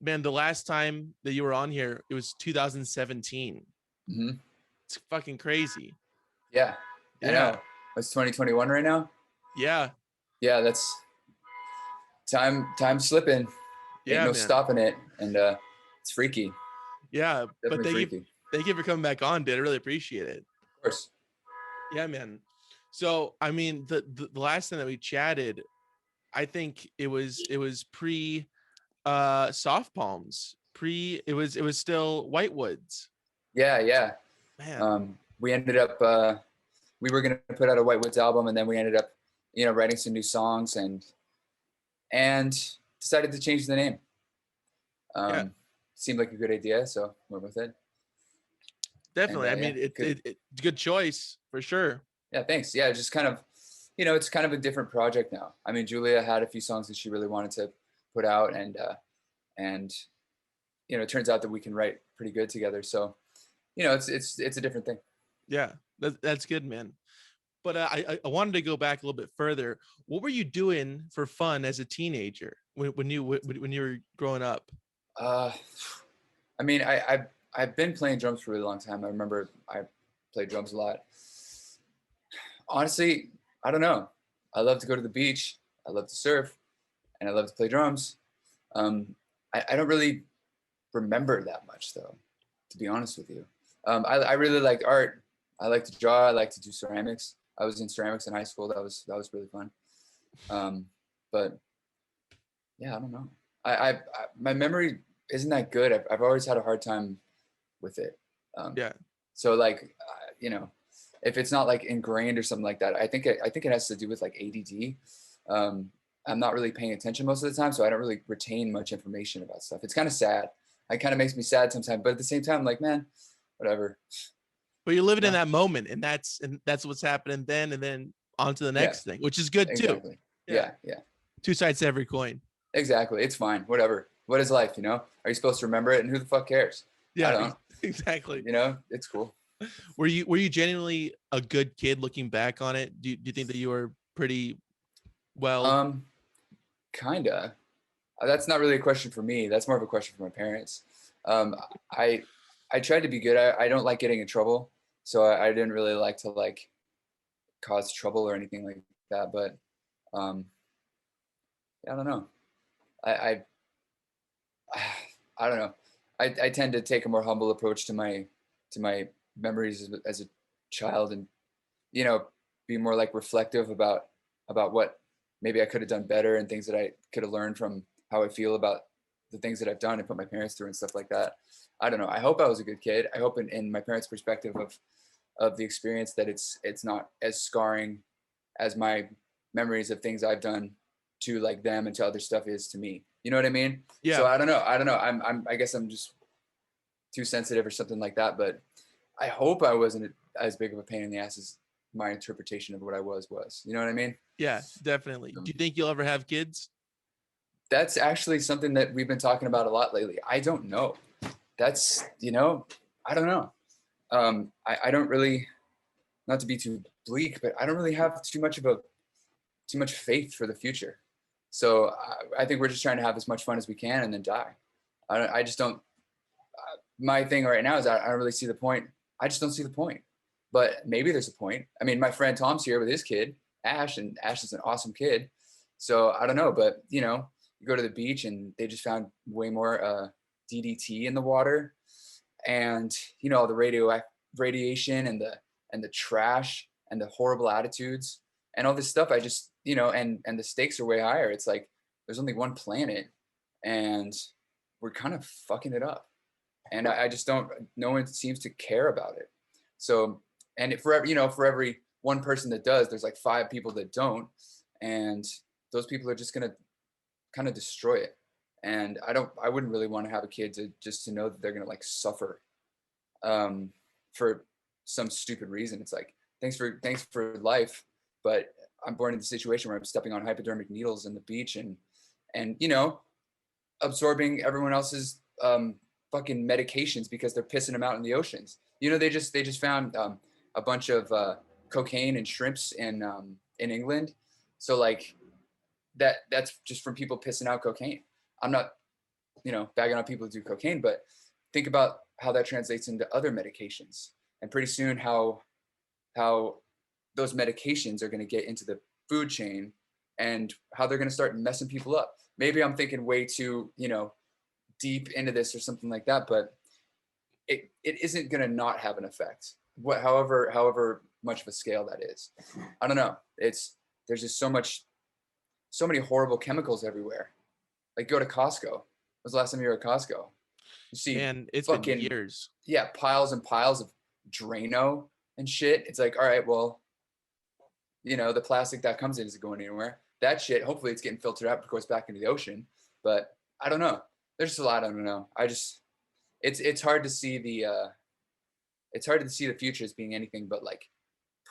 Man, the last time that you were on here, it was 2017. Hmm. It's fucking crazy. Yeah, I Yeah. know. It's 2021 right now. Yeah. Yeah, that's time slipping. Ain't Yeah, no man. stopping it, and it's freaky. Yeah. But Definitely freaky. thank you for coming back on, dude. I really appreciate it. Of course. Yeah, man. So I mean, the last time that we chatted, I think it was pre soft palms. It was still Whitewoods. Yeah, yeah. Man. We ended up we were gonna put out a Whitewoods album, and then we ended up, writing some new songs and decided to change the name. Yeah, Seemed like a good idea, so went with it. And definitely. I yeah, mean, it, good. it it's a good choice for sure. Yeah, thanks. Yeah, just kind of, it's kind of a different project now. I mean, Julia had a few songs that she really wanted to put out, and it turns out that we can write pretty good together. So, it's a different thing. Yeah, that's good, man. But I wanted to go back a little bit further. What were you doing for fun as a teenager when you were growing up? Uh, I mean, I've been playing drums for a really long time. I remember I played drums a lot. Honestly, I don't know. I love to go to the beach. I love to surf, and I love to play drums. Um, I don't really remember that much, though, to be honest with you. I really liked art. I like to draw. I like to do ceramics. I was in ceramics in high school. That was really fun. Um, but yeah, I don't know. I my memory isn't that good. I've always had a hard time with it. Um, Yeah, so like, if it's not like ingrained or something like that, I think it has to do with like ADD. Um, I'm not really paying attention most of the time, so I don't really retain much information about stuff. It's kind of sad. It kind of makes me sad sometimes, but at the same time, I'm like, man, whatever. but you're living You in know? that moment, and that's what's happening then, and then on to the Yeah, next thing, which is good too. exactly. Yeah, Yeah, yeah, two sides to every coin. exactly. It's fine. Whatever. What is life? Are you supposed to remember it? And who the fuck cares? I Yeah, don't. exactly. It's cool. Were you genuinely a good kid looking back on it? Do you think that you were pretty well? Um, Kinda. That's not really a question for me. That's more of a question for my parents. Um, I I tried to be good. I don't like getting in trouble, so I didn't really like to like cause trouble or anything like that. But um, I don't know. I I don't know. I tend to take a more humble approach to my memories as a child, and you know be more like reflective about what maybe I could have done better and things that I could have learned from how I feel about the things that I've done and put my parents through and stuff like that. I don't know. I hope I was a good kid. I hope in my parents' perspective of the experience that it's not as scarring as my memories of things I've done to like them and to other stuff is to me. You know what I mean? So Yeah, I don't know. I don't know. I guess I'm just too sensitive or something like that. But I hope I wasn't as big of a pain in the ass as my interpretation of what I was. You know what I mean? yeah, definitely. Do you think you'll ever have kids? That's actually something that we've been talking about a lot lately. I don't know. That's I don't know. I don't really, not to be too bleak, but I don't really have too much faith for the future. So I think we're just trying to have as much fun as we can and then die. I just don't. My thing right now is I don't really see the point. I just don't see the point. But maybe there's a point. I mean, my friend Tom's here with his kid, Ash, and Ash is an awesome kid. So I don't know, but you go to the beach and they just found way more DDT in the water, and the radiation and the trash and the horrible attitudes and all this stuff. I just and the stakes are way higher. It's like there's only one planet, and we're kind of fucking it up, and I just don't. No one seems to care about it. So, and for every one person that does, there's like 5 people that don't, and those people are just gonna kind of destroy it. And I wouldn't really want to have a kid to know that they're gonna like suffer for some stupid reason. It's like thanks for life, but I'm born into a situation where I'm stepping on hypodermic needles in the beach and absorbing everyone else's fucking medications because they're pissing them out in the oceans. They just found a bunch of cocaine and shrimps in England. So like that's just from people pissing out cocaine. I'm not bagging on people who do cocaine, but think about how that translates into other medications, and pretty soon how those medications are going to get into the food chain, and how they're going to start messing people up. Maybe I'm thinking way too, deep into this or something like that, but it isn't going to not have an effect. However much of a scale that is. I don't know. There's just so many horrible chemicals everywhere. Like, go to Costco. When was the last time you were at Costco? You see, And it's fucking been years. Yeah, piles and piles of Drano and shit. It's like, all right, well, the plastic that comes in isn't going anywhere. That shit, hopefully it's getting filtered out before it goes back into the ocean. But I don't know. There's just a lot I don't know. It's hard to see the future as being anything but like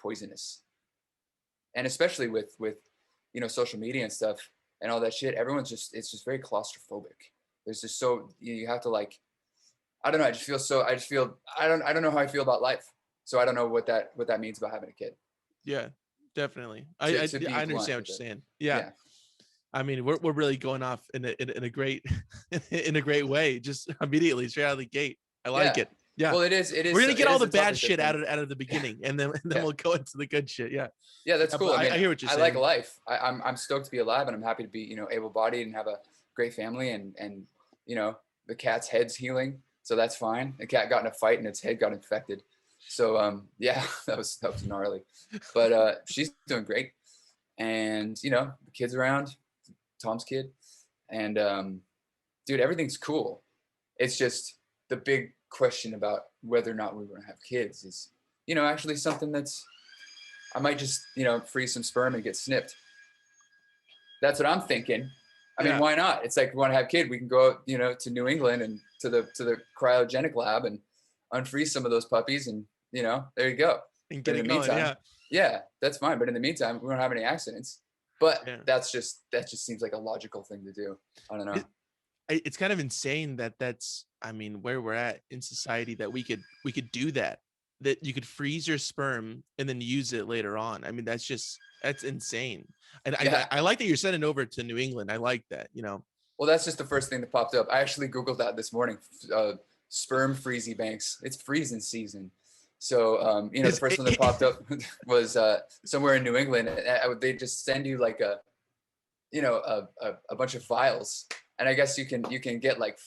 poisonous. And especially with social media and stuff and all that shit, it's just very claustrophobic. There's just you have to, like, I don't know. I don't know how I feel about life. So I don't know what that means about having a kid. Yeah, definitely. To I be understand blunt what with you're it. saying. Yeah. I mean, we're really going off in a great in a great way, just immediately straight out of the gate. I like it. Yeah. Well, it is. We're gonna get all the bad topic shit out of the beginning, and then we'll go into the good shit. Yeah. Yeah, that's cool. I hear what you're saying. I like life. I'm stoked to be alive, and I'm happy to be able-bodied and have a great family, and the cat's head's healing, so that's fine. The cat got in a fight and its head got infected. So yeah, that was gnarly, but she's doing great, and the kid's around, Tom's kid, and dude, everything's cool. It's just the big question about whether or not we want to have kids is actually something that's, I might just freeze some sperm and get snipped. That's what I'm thinking. I mean, why not? It's like, we want to have a kid, we can go out to New England and to the cryogenic lab and unfreeze some of those puppies, and there you go. And get it going. Yeah, that's fine. But in the meantime, we don't have any accidents. But that just seems like a logical thing to do. I don't know. It's kind of insane that's, I mean, where we're at in society, that we could do that you could freeze your sperm and then use it later on. I mean, that's insane. And I like that you're sending over to New England. I like that, Well, that's just the first thing that popped up. I actually Googled that this morning. Sperm freezy banks. It's freezing season. So, the first one that popped up was somewhere in New England. They just send you like a bunch of vials. And I guess you can get like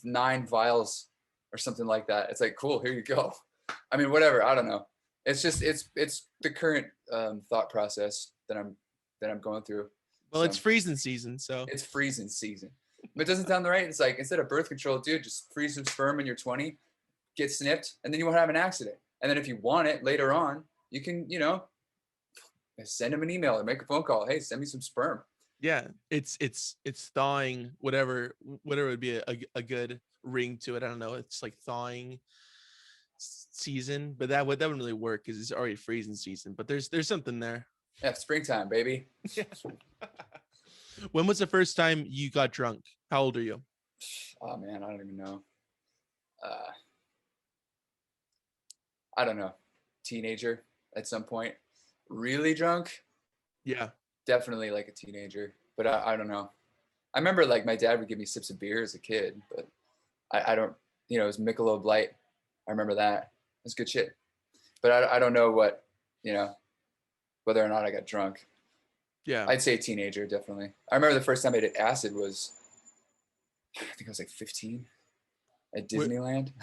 9 vials or something like that. It's like, cool, here you go. I mean, whatever. I don't know. It's just it's the current thought process that I'm going through. Well, it's freezing season, so it's freezing season. But it doesn't sound right. It's like, instead of birth control, dude, just freeze some sperm when you're 20, get snipped, and then you won't have an accident. And then if you want it later on, you can send them an email or make a phone call. Hey, send me some sperm. Yeah, it's thawing, whatever would be a good ring to it. I don't know. It's like thawing season, but that wouldn't really work because it's already freezing season. But there's something there. Yeah, springtime, baby. Yeah. When was the first time you got drunk? How old are you? Oh man, I don't even know. I don't know. Teenager at some point. Really drunk? Yeah. Definitely like a teenager, but I don't know. I remember like my dad would give me sips of beer as a kid, but I don't, it was Michelob Light. I remember that. It was good shit. But I don't know what, whether or not I got drunk. Yeah. I'd say teenager, definitely. I remember the first time I did acid was, I think I was like 15 at Disneyland.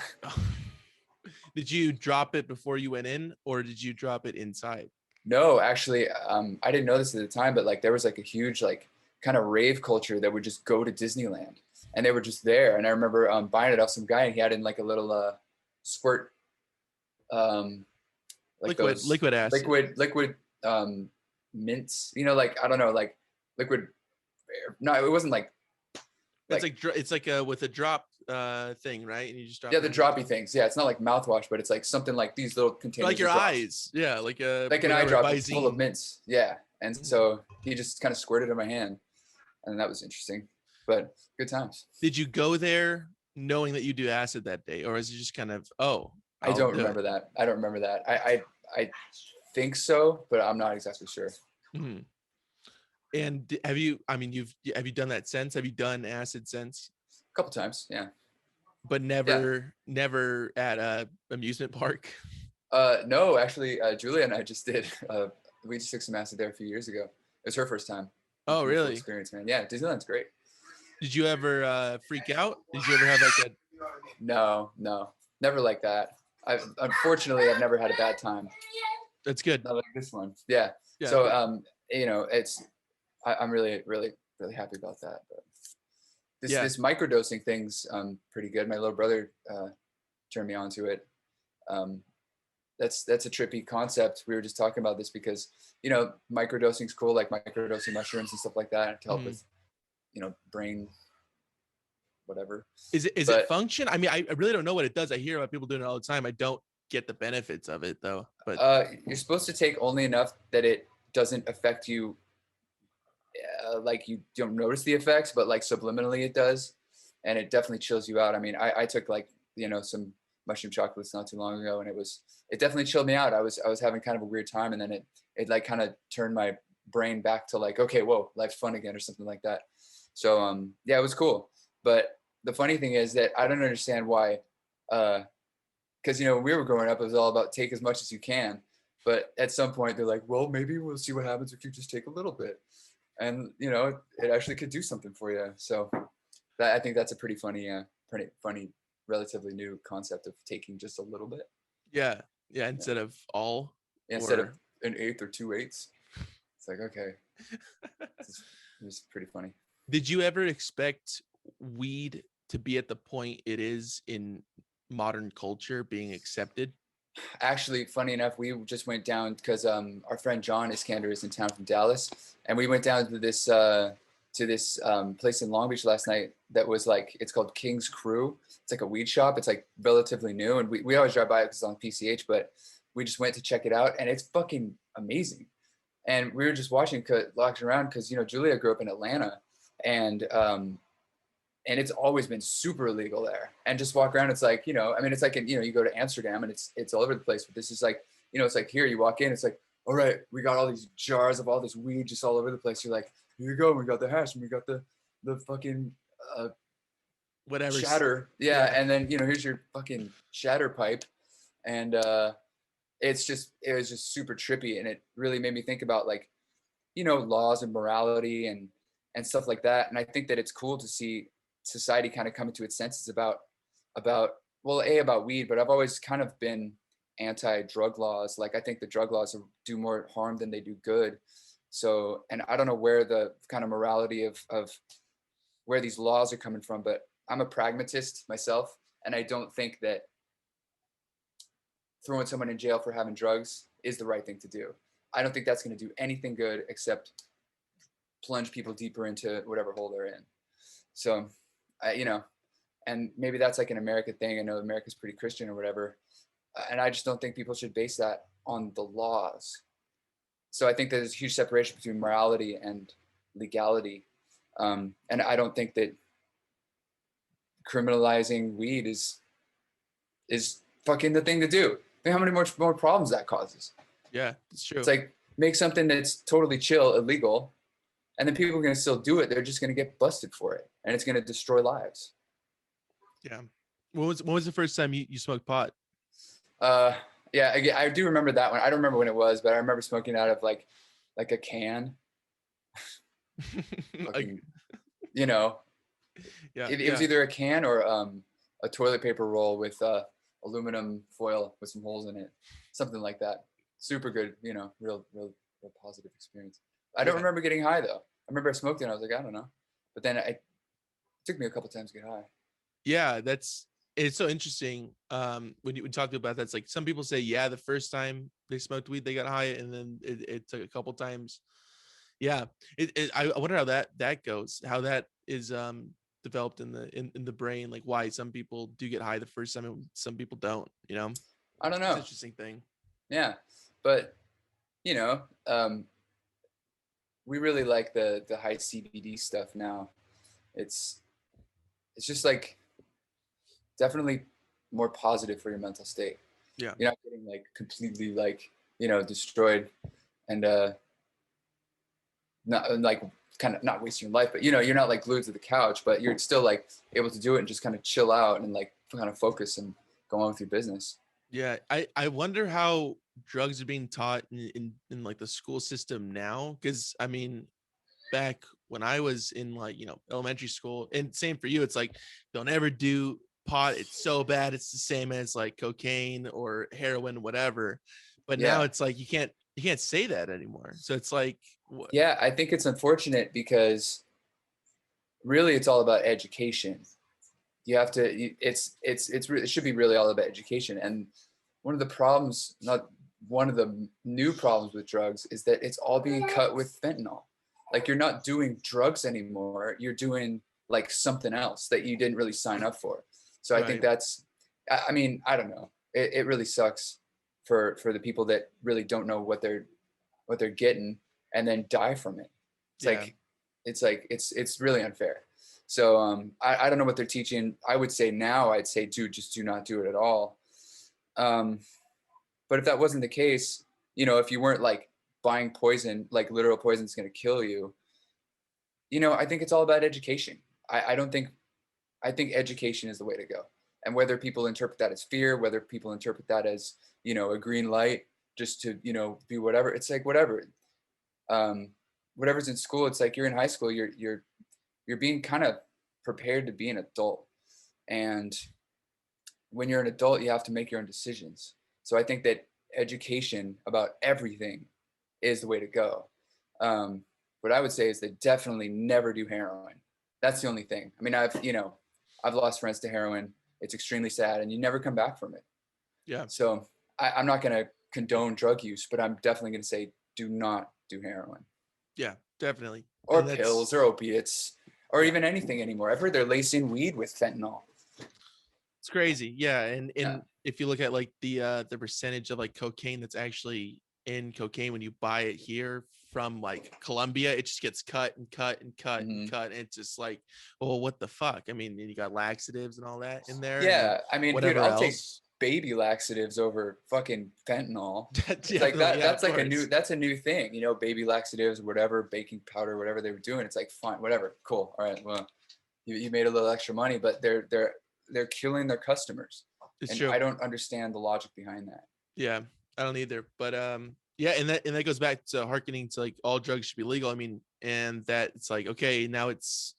Did you drop it before you went in, or did you drop it inside? No, actually, I didn't know this at the time, but like there was like a huge like kind of rave culture that would just go to Disneyland, and they were just there. And I remember buying it off some guy, and he had in like a little squirt, like liquid acid, liquid mints. Like I don't know, like liquid. No, it wasn't like. It's like a with a drop thing, right? And you just drop the droppy things. Yeah, it's not like mouthwash, but it's like something like these little containers. Like your eyes. Yeah, like an eye drop full of mints. Yeah. And so he just kind of squirted in my hand, and that was interesting, but good times. Did you go there knowing that you do acid that day, or is it just kind of, I don't remember that. I don't remember that. I think so, but I'm not exactly sure. Mm-hmm. And have you done that since? Have you done acid since? couple times. Yeah. But never at a amusement park. No, actually, Julia and I just did. We just took some acid there a few years ago. It was her first time. Oh, Beautiful really? experience, man. Yeah, Disneyland's great. Did you ever freak out? Did you ever have like a? No, never like that. Unfortunately I've never had a bad time. That's good. Not like this one. Yeah. Yeah. So I'm really happy about that. But this microdosing thing's pretty good. My little brother turned me onto it. That's a trippy concept. We were just talking about this because microdosing's cool, like microdosing mushrooms and stuff like that to help with brain whatever. Is it function? I mean, I really don't know what it does. I hear about people doing it all the time. I don't get the benefits of it though. But you're supposed to take only enough that it doesn't affect you. Like you don't notice the effects, but like subliminally it does, and it definitely chills you out. I mean, I took like some mushroom chocolates not too long ago, and it definitely chilled me out. I was having kind of a weird time, and then it like kind of turned my brain back to like, okay, whoa, life's fun again or something like that. So yeah, it was cool. But the funny thing is that I don't understand why, because we were growing up, it was all about take as much as you can. But at some point they're like, well, maybe we'll see what happens if you just take a little bit. And it actually could do something for you. So I think that's a pretty funny, relatively new concept of taking just a little bit. Yeah. Instead of all. Instead of an eighth or 2/8. It's like, okay, it was pretty funny. Did you ever expect weed to be at the point it is in modern culture, being accepted? Actually, funny enough, we just went down because our friend John Iskander is in town from Dallas, and we went down to this place in Long Beach last night that was like, it's called King's Crew. It's like a weed shop. It's like relatively new, and we always drive by it because it's on PCH, but we just went to check it out, and it's fucking amazing. And we were just walking around because Julia grew up in Atlanta, and it's always been super illegal there. And just walk around, it's like, I mean, it's like, you go to Amsterdam and it's all over the place. But this is like, it's like here, you walk in, it's like, all right, we got all these jars of all this weed just all over the place. You're like, here you go. We got the hash and we got the fucking whatever shatter. Yeah. And then, here's your fucking shatter pipe. And it was just super trippy. And it really made me think about like, laws and morality and stuff like that. And I think that it's cool to see society kind of coming to its senses about weed, but I've always kind of been anti-drug laws. Like I think the drug laws do more harm than they do good. So, and I don't know where the kind of morality of where these laws are coming from, but I'm a pragmatist myself, and I don't think that throwing someone in jail for having drugs is the right thing to do. I don't think that's going to do anything good except plunge people deeper into whatever hole they're in. So, and maybe that's like an American thing. I know America's pretty Christian or whatever. And I just don't think people should base that on the laws. So I think there's a huge separation between morality and legality. And I don't think that criminalizing weed is fucking the thing to do. Think how many more problems that causes. Yeah, it's true. It's like, make something that's totally chill illegal, and then people are going to still do it. They're just going to get busted for it, and it's going to destroy lives. Yeah. When was the first time you smoked pot? Yeah, I do remember that one. I don't remember when it was, but I remember smoking out of like a can. Fucking, Yeah. It was either a can or a toilet paper roll with aluminum foil with some holes in it, something like that. Super good, real positive experience. I don't remember getting high though. I remember I smoked it and I was like, I don't know. But then it took me a couple times to get high. Yeah, it's so interesting. When you talk about that, it's like some people say, yeah, the first time they smoked weed, they got high, and then it took a couple times. Yeah. I wonder how that goes, how that is developed in the brain, like why some people do get high the first time and some people don't, I don't know. It's an interesting thing. Yeah. But we really like the high CBD stuff now. It's just like definitely more positive for your mental state. Yeah. You're not getting like completely like, destroyed and not like kind of not wasting your life, but you're not like glued to the couch, but you're still like able to do it and just kind of chill out and like kind of focus and go on with your business. Yeah, I wonder how drugs are being taught in like the school system now, because I mean, back when I was in like elementary school, and same for you, it's like don't ever do pot. It's so bad. It's the same as like cocaine or heroin, whatever. But now Yeah. it's like you can't say that anymore. So it's like, Yeah, I think it's unfortunate because really it's all about education. You have to, it should be really all about education. And one of the problems, not one of the new problems with drugs, is that it's all being cut with fentanyl. Like you're not doing drugs anymore. You're doing like something else that you didn't really sign up for. So I think that's, I mean, I don't know. It really sucks for the people that really don't know what they're getting and then die from it. It's really unfair. So I don't know what they're teaching. I would say now, I'd say, dude, just do not do it at all. But if that wasn't the case, if you weren't like buying poison, like literal poison is going to kill you, I think it's all about education. I think education is the way to go. And whether people interpret that as fear, whether people interpret that as, a green light just to, be whatever, it's like whatever. Whatever's in school, it's like you're in high school, you're being kind of prepared to be an adult. And when you're an adult, you have to make your own decisions. So I think that education about everything is the way to go. What I would say is that definitely never do heroin. That's the only thing. I mean, I've lost friends to heroin. It's extremely sad, and you never come back from it. Yeah. So I'm not going to condone drug use, but I'm definitely going to say do not do heroin. Yeah, definitely. Or pills or opiates or even anything anymore. I've heard they're lacing weed with fentanyl. It's crazy. Yeah. And if you look at like the percentage of like cocaine that's actually in cocaine when you buy it here from like Colombia, it just gets cut and cut and cut and cut. And it's just like, well, what the fuck? I mean, you got laxatives and all that in there. Yeah. I mean, whatever dude, I'll else. take baby laxatives over fucking fentanyl. It's Yeah, like that. yeah, that's like that's a new thing, baby laxatives, whatever, baking powder, whatever they were doing. It's like, fine, whatever. Cool. All right. Well, you made a little extra money, but they're killing their customers. It's and true. I don't understand the logic behind that. Yeah, I don't either. But yeah, and that goes back to hearkening to like all drugs should be legal. I mean, and that it's like, okay, now it's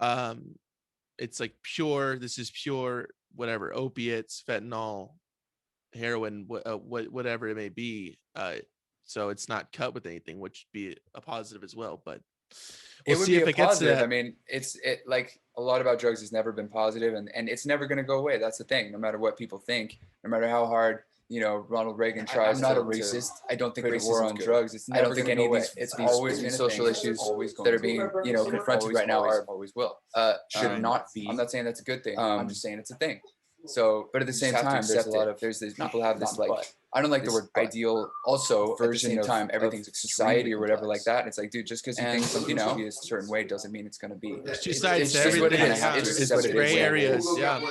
like pure. This is pure, whatever, opiates, fentanyl, heroin, whatever it may be. So it's not cut with anything, which would be a positive as well. But we'll see if it gets to that. I mean, it like a lot about drugs has never been positive, and it's never going to go away. That's the thing. No matter what people think, no matter how hard Ronald Reagan tries. I'm not a racist. I don't think racism war on drugs. It's never going to go away. It's always been social issues that are being confronted right now always will. Should not be. I'm not saying that's a good thing. I'm just saying it's a thing. So, but at the same time, there's a lot of people have this like, I don't like the word ideal. Also, version of time, everything's society or whatever like that. It's like, dude, just because you think something should be a certain way doesn't mean it's going to be. There's two sides to everything. It's gray areas. Yeah.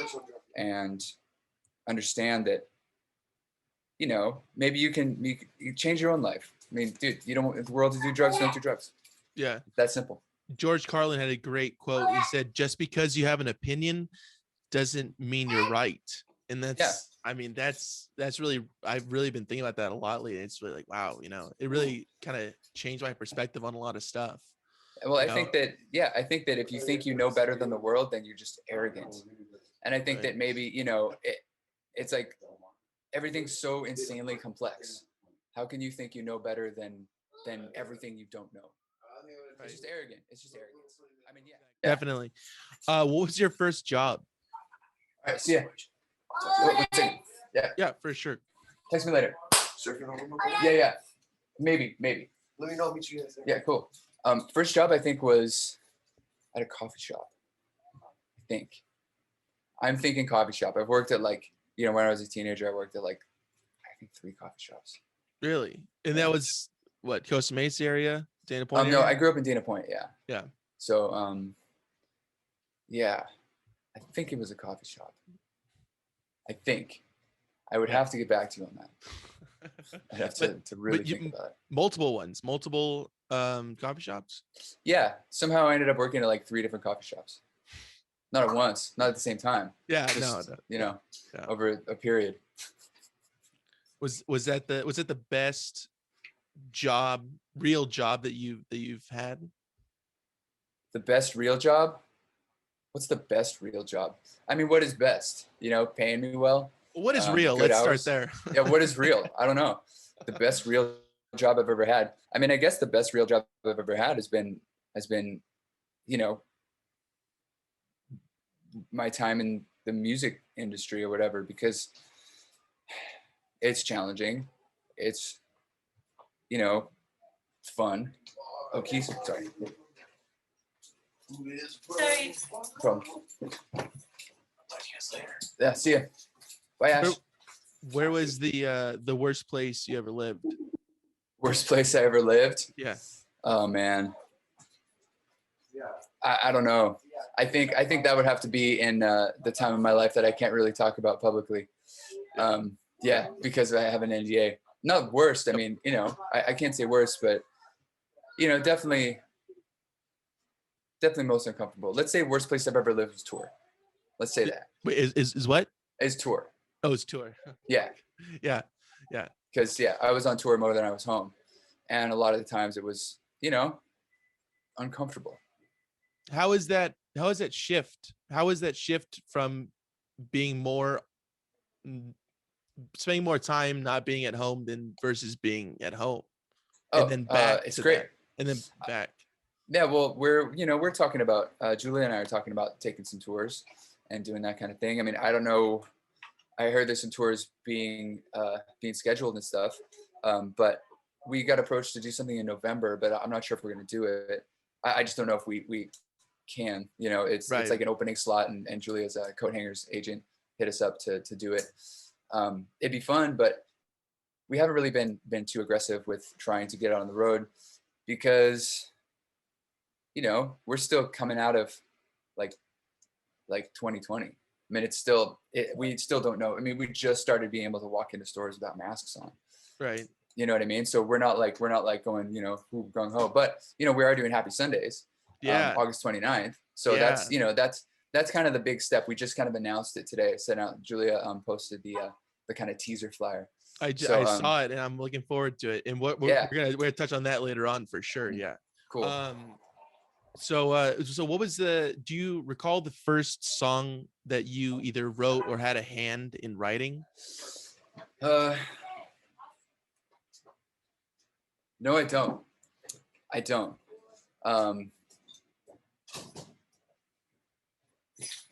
And understand that, maybe you can change your own life. I mean, dude, you don't want the world to do drugs, don't do drugs. Yeah. That's simple. George Carlin had a great quote. He said, just because you have an opinion doesn't mean you're right. And that's, I mean, that's really, I've really been thinking about that a lot lately. It's really like, wow, it really kind of changed my perspective on a lot of stuff. Well, I think that if you think you know better than the world, then you're just arrogant. And I think that maybe, it's like everything's so insanely complex. How can you think you know better than everything you don't know? It's just arrogant. It's just arrogance. I mean, yeah. Definitely. What was your first job? All right, see ya. Yeah, for sure. Text me later. Yeah. Maybe. Let me know. I'll meet you guys there. Yeah, cool. First job I think was at a coffee shop. I'm thinking coffee shop. I've worked at like, when I was a teenager, I worked at like, I think 3 coffee shops. Really? And that was what, Costa Mesa area? Dana Point? No, I grew up in Dana Point. Yeah. Yeah. So, yeah, I think it was a coffee shop. I think I would Yeah. have to get back to you on that. I'd have to really you- think about it. multiple coffee shops. Yeah, somehow I ended up working at like 3 different coffee shops. Not at once, not at the same time. Yeah, Just, no, you know, yeah. over a period. Was that the best real job that you've had? The best real job? What's the best real job? I mean, what is best? You know, paying me well. What is real? Good Let's hours. start there. Yeah, what is real? I don't know. The best real job I've ever had. I mean, I guess the best real job I've ever had has been, you know, my time in the music industry or whatever, because it's challenging. It's, you know, fun. Oh, keys. Sorry. Sorry. Problem. Yeah, see ya. Bye, Ash. Where was the worst place you ever lived? Worst place I ever lived? Yeah. Oh man. I don't know. I think that would have to be in the time of my life that I can't really talk about publicly. Yeah, because I have an NDA. Not worst. I mean, you know, I can't say worst, but you know, definitely most uncomfortable. Let's say worst place I've ever lived was tour. Let's say that. Wait, is what? Is tour. Oh, it's tour. Yeah. Yeah. Because yeah, I was on tour more than I was home, and a lot of the times it was, you know, uncomfortable. How is that shift? How is that shift from being spending more time not being at home than versus being at home? Oh, And then back it's to great. that, and then back. Yeah, well, we're talking about Julia and I are talking about taking some tours and doing that kind of thing. I mean, I don't know. I heard there's some tours being scheduled and stuff, but we got approached to do something in November, but I'm not sure if we're going to do it. I just don't know if we can. You know, it's like an opening slot, and Julia's coat hangers agent hit us up to do it. It'd be fun, but we haven't really been too aggressive with trying to get out on the road because, you know, we're still coming out of like 2020. I mean, we still don't know. I mean, we just started being able to walk into stores without masks on. Right. You know what I mean? So we're not like going, you know, gung ho, but you know, we are doing Happy Sundays. Yeah. August 29th. So that's, you know, that's kind of the big step. We just kind of announced it today. Sent out, Julia posted the kind of teaser flyer. I saw it, and I'm looking forward to it. And we're gonna touch on that later on for sure. Yeah. Cool. So what was do you recall the first song that you either wrote or had a hand in writing? No, I don't.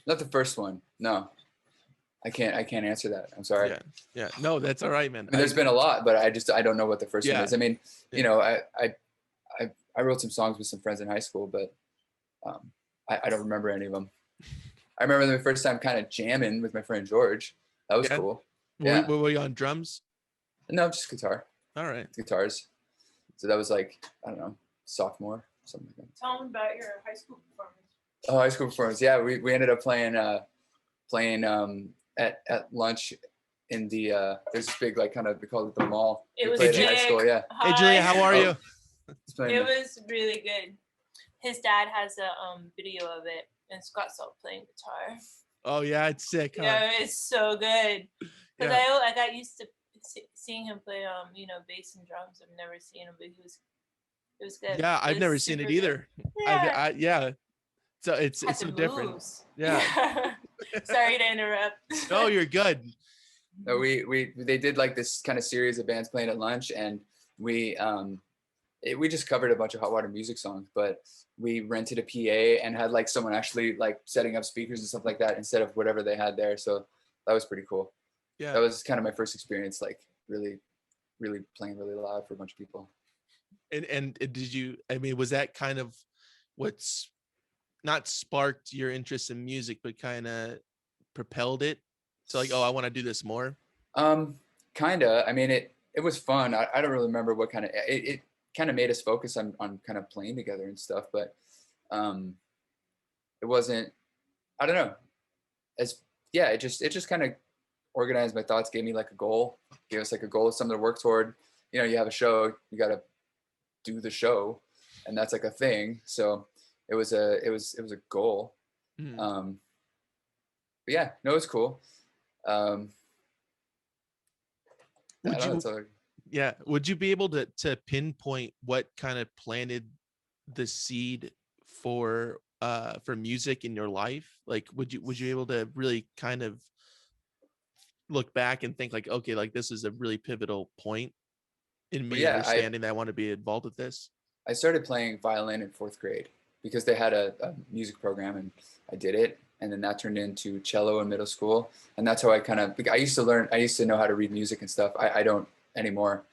Not the first one. No, I can't answer that. I'm sorry. Yeah. No, that's all right, man. I mean, there's been a lot, but I don't know what the first one is. I mean, you know, I wrote some songs with some friends in high school, but I don't remember any of them. I remember the first time kind of jamming with my friend George. That was cool. Yeah. Were you on drums? No, just guitar. All right. Guitars. So that was like, I don't know, sophomore, something like that. Tell them about your high school performance. Oh, high school performance. Yeah, we ended up playing at lunch in the there's this big, like, kind of, we called it the mall. It was in big. high school. Yeah. Hey Julia, how are you? It was really good. His dad has a video of it, and Scott started playing guitar. Oh yeah, it's sick. Huh? Yeah, it's so good. Because I got used to seeing him play you know, bass and drums. I've never seen him, but it was good. Yeah, I've never seen it either. Yeah. Yeah. So it's so different. Yeah. Sorry to interrupt. No, you're good. No, they did like this kind of series of bands playing at lunch, and we just covered a bunch of Hot Water Music songs, but we rented a PA and had like someone actually like setting up speakers and stuff like that instead of whatever they had there. So that was pretty cool. Yeah. That was kind of my first experience, like really playing really loud for a bunch of people. And did you, I mean, was that kind of what's not sparked your interest in music, but kind of propelled it to like, oh, I want to do this more? Kind of. I mean, it was fun. I don't really remember what kind of, it kind of made us focus on kind of playing together and stuff, but it wasn't, I don't know, it just kind of organized my thoughts, gave me like a goal, gave us like a goal, something to work toward. You know, you have a show, you got to do the show, and that's like a thing. So it was a goal. Mhm. But yeah, no, it's cool. I Would don't know, you it's all, Yeah, would you be able to pinpoint what kind of planted the seed for music in your life? Like would you be able to really kind of look back and think like, okay, like this is a really pivotal point in well, me yeah, understanding that I want to be involved with this? I started playing violin in 4th grade because they had a music program, and I did it. And then that turned into cello in middle school. And that's how I kind of, I used to know how to read music and stuff. I don't anymore.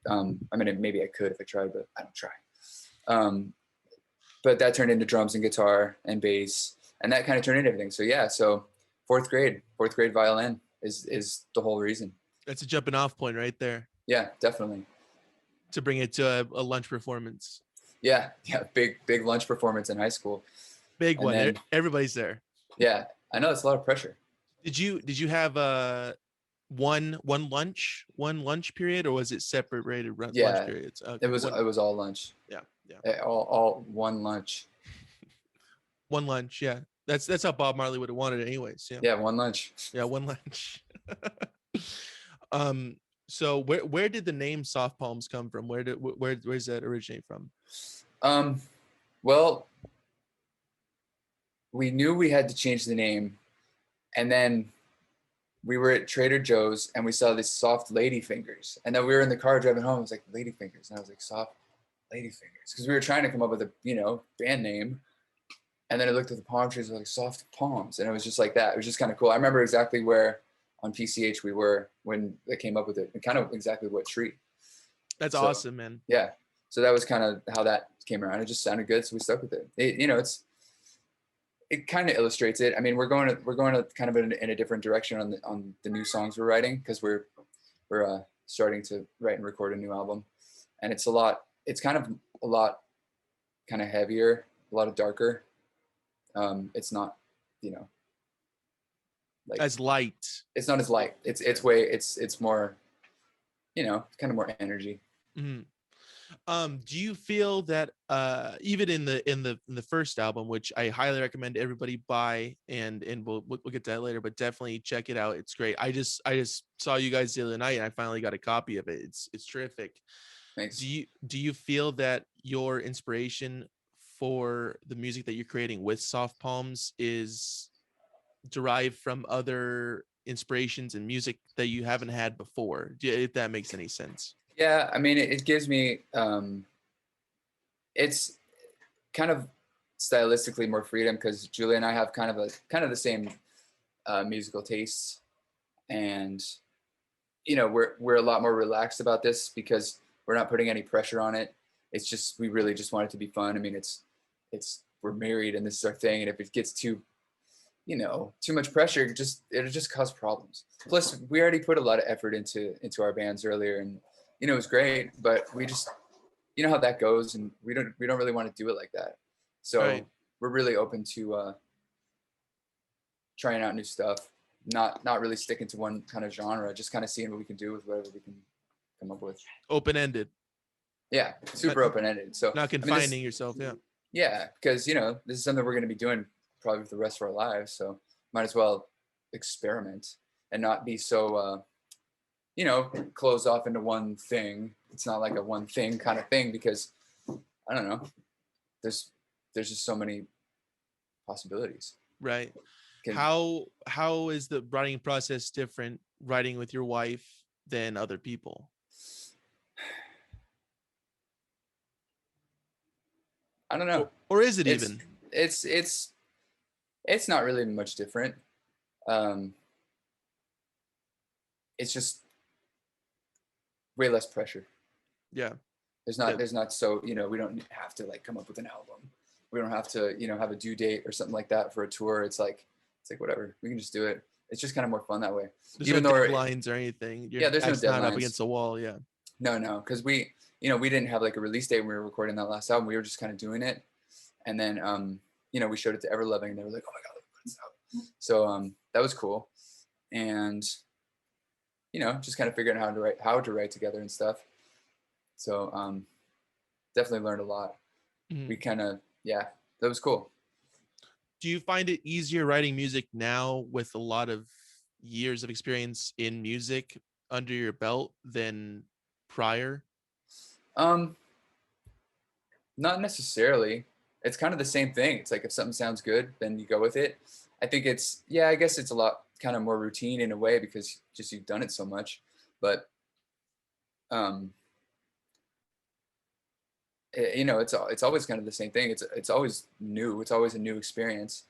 I mean, maybe I could if I tried, but I don't try. But that turned into drums and guitar and bass, and that kind of turned into everything. So yeah, so fourth grade violin is the whole reason. That's a jumping off point right there Yeah, definitely. to bring it to a lunch performance. Yeah, big lunch performance in high school. Big And one. then, Everybody's there. yeah, I know it's a lot of pressure. Did you have one lunch period, or was it separated lunch Yeah, periods? Okay. it was all lunch. Yeah. All one lunch. One lunch. Yeah. That's how Bob Marley would have wanted it anyways. Yeah. Yeah, one lunch. Yeah, one lunch. um so where did the name Soft Palms come from? Where's that originate from? Well, we knew we had to change the name, and then we were at Trader Joe's and we saw these soft lady fingers. And then we were in the car driving home. I was like, lady fingers. And I was like, soft lady fingers. Because we were trying to come up with a, band name. And then I looked at the palm trees, like soft palms. And it was just like that. It was just kind of cool. I remember exactly where on PCH we were when they came up with it, and kind of exactly what tree. That's So, awesome, man. Yeah. So that was kind of how that came around. It just sounded good. So we stuck with it. It kind of illustrates it. I mean, we're going to kind of in a different direction on the new songs we're writing, because we're starting to write and record a new album, and it's kind of a lot kind of heavier, a lot of darker. It's not, like As light. It's not as light. It's more, kind of more energy. Mm-hmm. Do you feel that even in the first album, which I highly recommend everybody buy, and we'll get to that later, but definitely check it out, it's great. I just saw you guys the other night and I finally got a copy of it. It's terrific. Thanks. Do you feel that your inspiration for the music that you're creating with Soft Palms is derived from other inspirations and music that you haven't had before, if that makes any sense? Yeah, I mean, it gives me, it's kind of stylistically more freedom, because Julia and I have kind of the same musical tastes, and we're a lot more relaxed about this because we're not putting any pressure on it. It's just, we really just want it to be fun. I mean, it's we're married and this is our thing, and if it gets too much pressure, it'll just cause problems. Plus, we already put a lot of effort into our bands earlier, and it was great, but we just, how that goes, and we don't really want to do it like that. So Right. We're really open to trying out new stuff, not really sticking to one kind of genre, just kind of seeing what we can do with whatever we can come up with. Open-ended. Yeah, super open-ended. So Not confining yourself. Yeah. Yeah, because this is something we're going to be doing probably for the rest of our lives, so might as well experiment and not be so closed off into one thing. It's not like a one thing kind of thing, because I don't know, there's just so many possibilities. Right. How is the writing process different writing with your wife than other people? I don't know. Or is it even? It's not really much different. It's just way less pressure. Yeah. There's not so, we don't have to like come up with an album. We don't have to, have a due date or something like that for a tour. It's like whatever. We can just do it. It's just kind of more fun that way. There's Even no though deadlines or anything. there's no not up deadlines. against the wall. Yeah. No, because we didn't have like a release date when we were recording that last album. We were just kind of doing it, and then we showed it to Everloving, and they were like, "Oh my god, look what it's out!" So that was cool, and just kind of figuring out how to write together and stuff. So definitely learned a lot. Mhm. We kind of, yeah, that was cool. Do you find it easier writing music now with a lot of years of experience in music under your belt than prior? Um, Not necessarily. It's kind of the same thing. It's like if something sounds good, then you go with it. I think I guess it's a lot kind of more routine in a way because just you've done it so much. But um, it's always kind of the same thing. It's always new. It's always a new experience.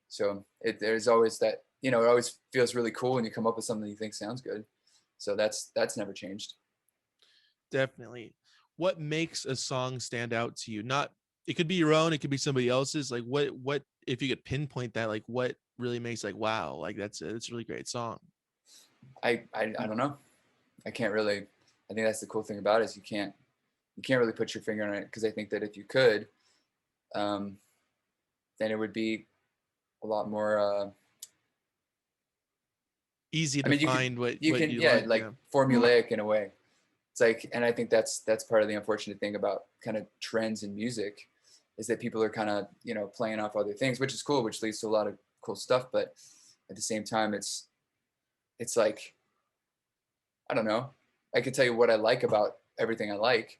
So there's always that, it always feels really cool when you come up with something you think sounds good. So that's never changed. Definitely. What makes a song stand out to you? Not, it could be your own, it could be somebody else's. Like what if you could pinpoint that, like what really makes like, wow, like it's a really great song. I don't know. I can't really. I think that's the cool thing about it is you can't really put your finger on it, because I think that if you could, then it would be a lot more. Easy I to mean, find you what can, you yeah, like. like Yeah. formulaic in a way. It's like, and I think that's part of the unfortunate thing about kind of trends in music, is that people are kind of playing off other things, which is cool, which leads to a lot of cool stuff. But at the same time, it's like, I don't know. I could tell you what I like about everything I like,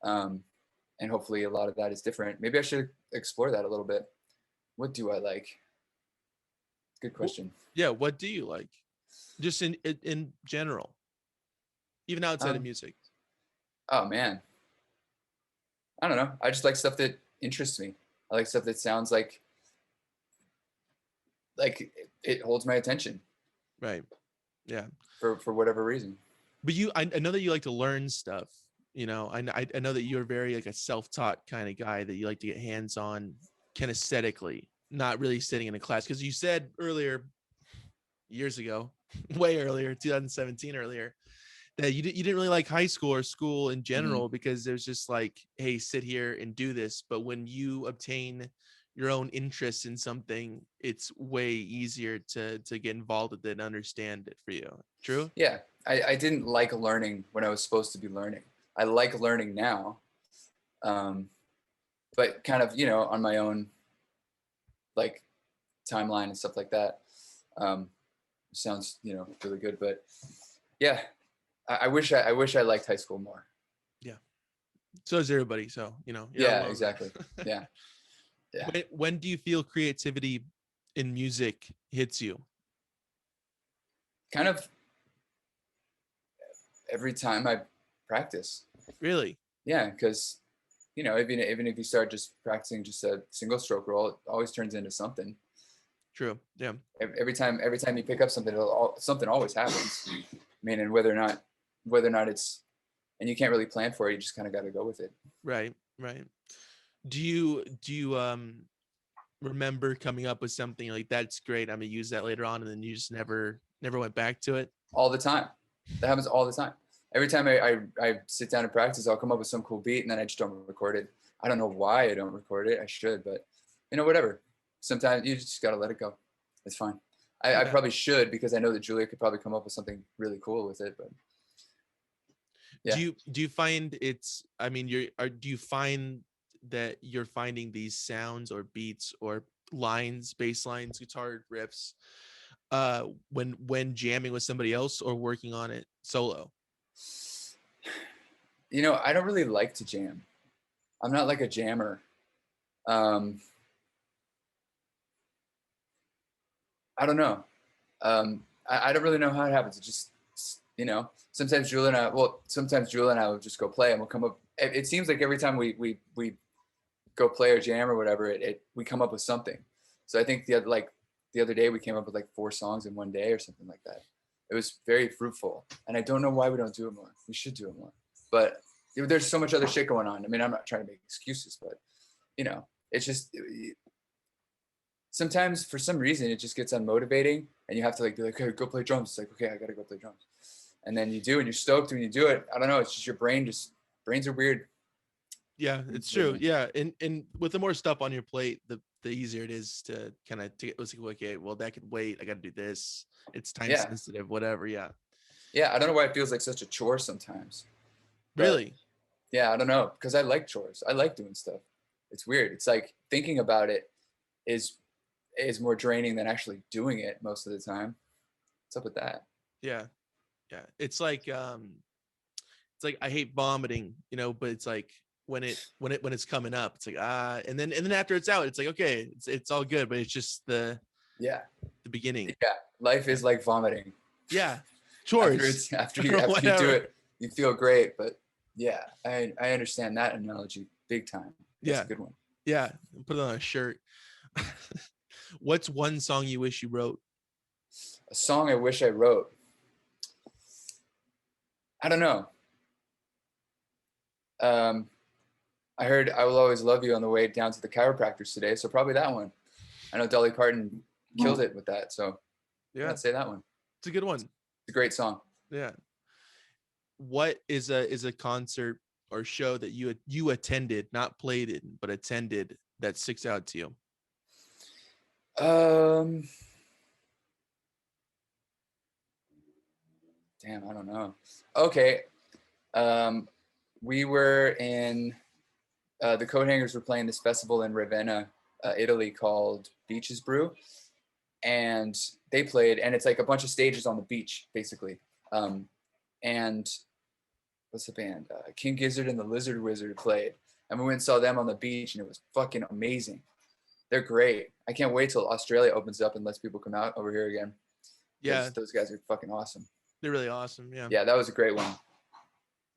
and hopefully a lot of that is different. Maybe I should explore that a little bit. What do I like? Good question. Yeah, what do you like? Just in general, even outside of Um, music. oh man, I don't know. I just like stuff that interests me. I like stuff that sounds like it holds my attention Right. Yeah. for whatever reason. But I know that you like to learn stuff. I know that you're very like a self-taught kind of guy, that you like to get hands-on kinesthetically, not really sitting in a class. Because you said earlier, years ago, way earlier, 2017 earlier, that you didn't really like high school or school in general, because it was just like, hey, sit here and do this. But when you obtain your own interest in something, it's way easier to get involved with it and understand it for you. True? Yeah, I didn't like learning when I was supposed to be learning. I like learning now, but kind of on my own like timeline and stuff like that. Sounds really good, but yeah, I wish I liked high school more. Yeah. So is everybody. So, you're not Yeah, alone. exactly. Yeah, yeah. When do you feel creativity in music hits you? Kind of every time I practice. Really? Yeah, because even if you start just practicing just a single stroke roll, it always turns into something. True. Yeah. Every time you pick up something, something always happens. I mean, and whether or not it's, and you can't really plan for it, you just kind of got to go with it. Right. Right. Do you remember coming up with something like, that's great, I'm gonna use that later on, and then you just never went back to it? All the time. That happens all the time. Every time I sit down and practice, I'll come up with some cool beat, and then I just don't record it. I don't know why I don't record it. I should, but whatever. Sometimes you just got to let it go. It's fine. I probably should, because I know that Julia could probably come up with something really cool with it, but yeah. Do you find it's, I mean, do you find that you're finding these sounds or beats or lines, bass lines, guitar riffs, when jamming with somebody else or working on it solo? I don't really like to jam. I'm not like a jammer. I don't know. I don't really know how it happens. It just, sometimes Julia and I will just go play, and we'll come up. It seems like every time we go play or jam or whatever, we come up with something. So I think the other day we came up with like 4 songs in one day or something like that. It was very fruitful, and I don't know why we don't do it more. We should do it more, but there's so much other shit going on. I mean, I'm not trying to make excuses, but it's just sometimes for some reason it just gets unmotivating, and you have to like be like, okay, go play drums. It's like, okay, I gotta go play drums, and then you do, and you're stoked when you do it. I don't know. It's just your brains are weird. Yeah, it's true. Yeah, and with the more stuff on your plate, the easier it is to kind of, it's like, okay, well, that could wait. I got to do this. It's time sensitive, whatever. Yeah. Yeah, I don't know why it feels like such a chore sometimes. But, Really? yeah, I don't know, because I like chores. I like doing stuff. It's weird. It's like thinking about it is more draining than actually doing it most of the time. What's up with that? Yeah. Yeah. It's like I hate vomiting, you know, but it's like when it's coming up, it's like and then after it's out, it's like, okay, it's all good, but it's just the Yeah. beginning. Yeah. Life is like vomiting. Yeah. Chores. After you do Whatever. it, you feel great. But yeah, I understand that analogy big time. That's a good one. Yeah. Put it on a shirt. What's one song you wish you wrote? A song I wish I wrote. I don't know. I heard "I Will Always Love You" on the way down to the chiropractor's today, so probably that one. I know Dolly Parton killed it with that, so yeah, I'd say that one. It's a good one. It's a great song. Yeah. What is a concert or show that you attended, not played in, but attended, that sticks out to you? Damn, I don't know. Okay. We were in the Coat Hangers were playing this festival in Ravenna, Italy, called Beaches Brew, and they played, and it's like a bunch of stages on the beach, basically. And what's the band? King Gizzard and the Lizard Wizard played, and we went and saw them on the beach, and it was fucking amazing. They're great. I can't wait till Australia opens up and lets people come out over here again. Yeah, those guys are fucking awesome. They're really awesome. Yeah. Yeah, that was a great one.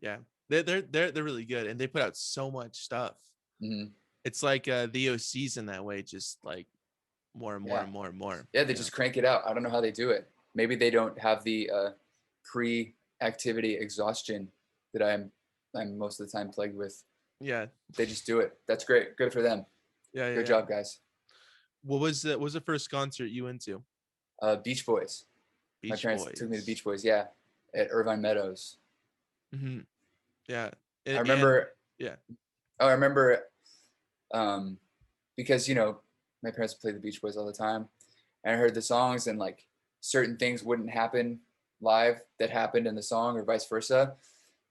Yeah, they're really good, and they put out so much stuff. Mm-hmm. It's like the OCs in that way, just like more and more and more and more. Yeah, they just crank it out. I don't know how they do it. Maybe they don't have the pre-activity exhaustion that I'm most of the time plagued with. Yeah, they just do it. That's great. Good for them. Yeah, good job, guys. What was the first concert you went to? Beach Boys. My parents took me to Beach Boys. Yeah, at Irvine Meadows. Mm-hmm. Yeah, I remember. I remember, because my parents played the Beach Boys all the time, and I heard the songs, and like certain things wouldn't happen live that happened in the song, or vice versa,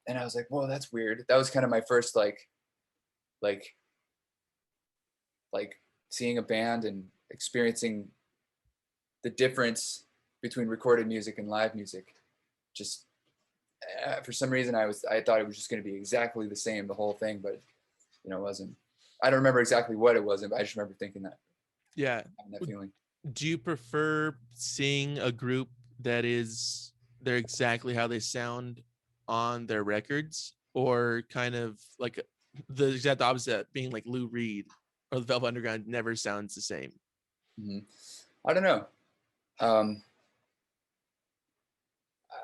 and I was like, "Whoa, that's weird." That was kind of my first like seeing a band and experiencing the difference between recorded music and live music. Just for some reason, I thought it was just going to be exactly the same, the whole thing, but it wasn't. I don't remember exactly what it was, but I just remember thinking that. Yeah, having that feeling. Do you prefer seeing a group that they're exactly how they sound on their records, or kind of like the exact opposite, being like Lou Reed or the Velvet Underground never sounds the same? Mm-hmm. I don't know.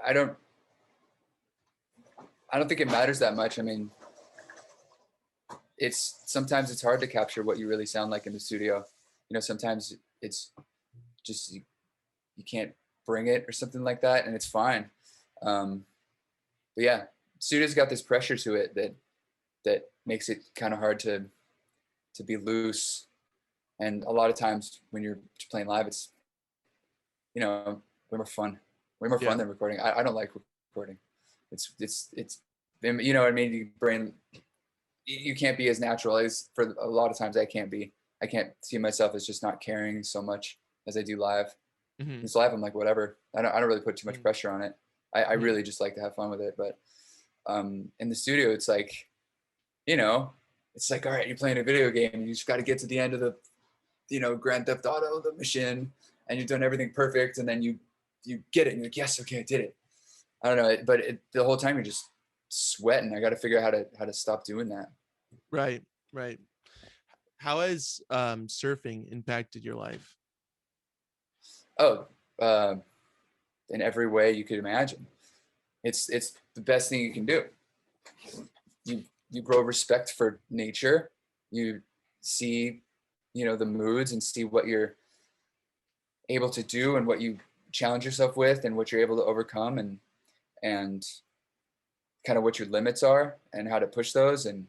I don't think it matters that much. I mean, sometimes it's hard to capture what you really sound like in the studio. Sometimes it's just you can't bring it or something like that, and it's fine. But yeah, studio's got this pressure to it that makes it kind of hard to be loose. And a lot of times when you're playing live, it's way more fun than recording. I don't like recording. It's what I mean? You can't be as natural as, for a lot of times I can't be. I can't see myself as just not caring so much as I do live. Mm-hmm. It's live, I'm like, whatever. I don't really put too much pressure on it. I really just like to have fun with it. But in the studio, it's like, it's like, all right, you're playing a video game, and you just got to get to the end of the, Grand Theft Auto, the mission, and you've done everything perfect, and then you get it, and you're like, yes, okay, I did it. I don't know, but the whole time you're just sweating. I got to figure out how to stop doing that. Right. How has surfing impacted your life? Oh, in every way you could imagine. It's the best thing you can do. You grow respect for nature. You see, the moods, and see what you're able to do, and what you challenge yourself with, and what you're able to overcome, and kind of what your limits are, and how to push those, and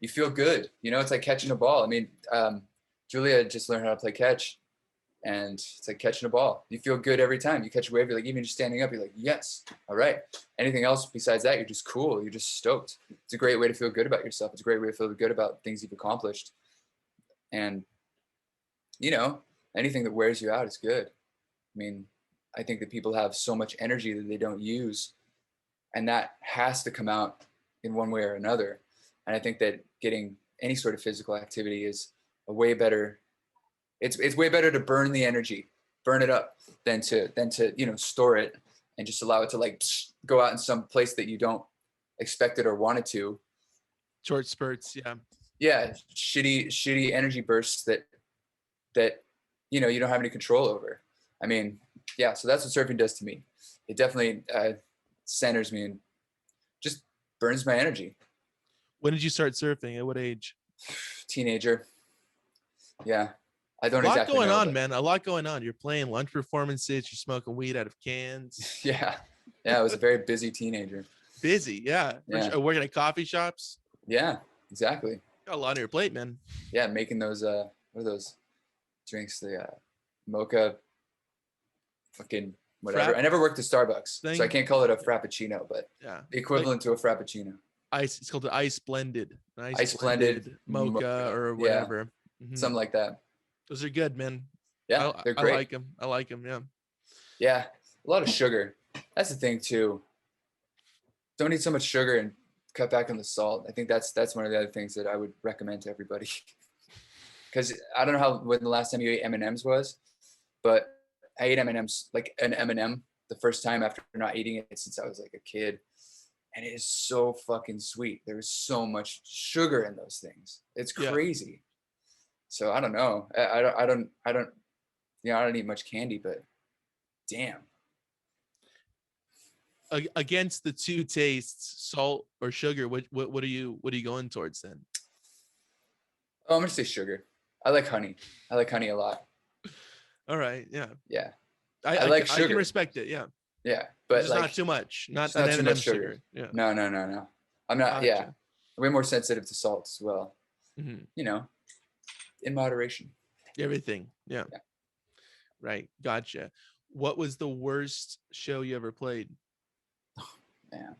you feel good. It's like catching a ball. I mean, Julia just learned how to play catch And it's like catching a ball. You feel good every time you catch a wave. You're like, even just standing up, you're like, yes, all right. Anything else besides that, you're just cool. You're just stoked. It's a great way to feel good about yourself. It's a great way to feel good about things you've accomplished. And, you know, anything that wears you out is good. I mean, I think that people have so much energy that they don't use, and that has to come out in one way or another. And I think that getting any sort of physical activity is a way better. It's way better to burn the energy, burn it up, than to you know, store it and just allow it to like go out in some place that you don't expect it or want it to. Short spurts, yeah. Yeah, shitty energy bursts that you know, you don't have any control over. I mean, yeah, so that's what surfing does to me. It definitely centers me and just burns my energy. When did you start surfing? At what age? Teenager. Yeah. I don't A lot exactly going know, on, but man. A lot going on. You're playing lunch performances. You're smoking weed out of cans. yeah. Yeah, I was a very busy teenager. Busy, yeah. Yeah. Working at coffee shops. Yeah, exactly. Got a lot on your plate, man. Yeah, making those what are those drinks? The mocha fucking whatever. I never worked at Starbucks, so I can't call it a frappuccino, but yeah, the equivalent to a frappuccino. Ice. It's called the ice blended. Ice blended mocha or whatever. Yeah, something like that. Those are good, man. Yeah, they're great. I like them. Yeah. Yeah, a lot of sugar. That's the thing too. Don't eat so much sugar and cut back on the salt. I think that's one of the other things that I would recommend to everybody. Because I don't know when the last time you ate M&Ms was, but I ate M&Ms, like an M&M, the first time after not eating it since I was like a kid. And it is so fucking sweet. There is so much sugar in those things. It's crazy. Yeah. So I don't know. I don't, you know, I don't eat much candy, but damn. Against the two tastes, salt or sugar, what are you going towards then? Oh, I'm gonna say sugar. I like honey. I like honey a lot. All right. Yeah. Yeah. I like sugar. I can respect it. Yeah. Yeah, but it's like, not too much. Not too much sugar. Yeah. No. I'm not. Gotcha. Yeah. I'm way more sensitive to salt as well. Mm-hmm. You know, in moderation. Everything. Yeah. Right. Gotcha. What was the worst show you ever played? Oh, man,